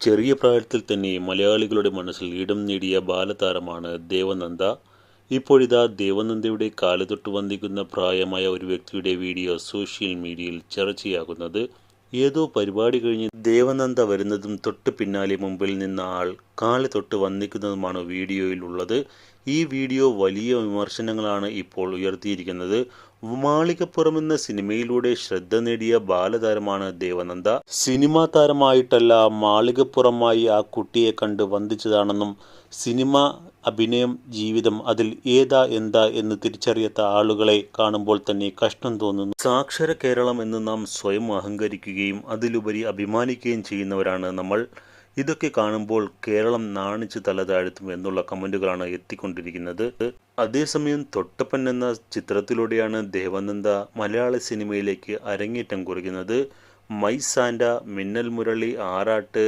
ചെറിയ പ്രായത്തിൽ തന്നെ മലയാളികളുടെ മനസ്സിൽ ഇടം നേടിയ ബാലതാരമാണ് ദേവനന്ദ. ഇപ്പോഴിതാ ദേവനന്ദയുടെ കാലുതൊട്ട് വന്ദിക്കുന്ന പ്രായമായ ഒരു വ്യക്തിയുടെ വീഡിയോ സോഷ്യൽ മീഡിയയിൽ ചർച്ചയാകുന്നത്. ഏതോ പരിപാടി കഴിഞ്ഞ് ദേവനന്ദ വരുന്നതും തൊട്ട് പിന്നാലെ മുമ്പിൽ നിന്ന ആൾ കാല് തൊട്ട് വന്ദിക്കുന്നതുമാണ് വീഡിയോയിൽ ഉള്ളത്. ഈ വീഡിയോ വലിയ വിമർശനങ്ങളാണ് ഇപ്പോൾ ഉയർത്തിയിരിക്കുന്നത്. മാളികപ്പുറം എന്ന സിനിമയിലൂടെ ശ്രദ്ധ നേടിയ ബാലതാരമാണ് ദേവനന്ദ. സിനിമാ താരമായിട്ടല്ല, മാളികപ്പുറമായി ആ കുട്ടിയെ കണ്ട് വന്ദിച്ചതാണെന്നും സിനിമ, അഭിനയം, ജീവിതം അതിൽ ഏതാ എന്താ എന്ന് തിരിച്ചറിയാത്ത ആളുകളെ കാണുമ്പോൾ തന്നെ കഷ്ടം തോന്നുന്നു. സാക്ഷര കേരളം എന്ന് നാം സ്വയം അഹങ്കരിക്കുകയും അതിലുപരി അഭിമാനിക്കുകയും ചെയ്യുന്നവരാണ് നമ്മൾ. ഇതൊക്കെ കാണുമ്പോൾ കേരളം നാണിച്ച് തല താഴ്ത്തും എന്നുള്ള കമന്റുകളാണ് എത്തിക്കൊണ്ടിരിക്കുന്നത്. അതേസമയം തൊട്ടപ്പൻ എന്ന ചിത്രത്തിലൂടെയാണ് ദേവനന്ദ മലയാള സിനിമയിലേക്ക് അരങ്ങേറ്റം കുറിക്കുന്നത്. മൈ സാന്റ, മിന്നൽ മുരളി, ആറാട്ട്,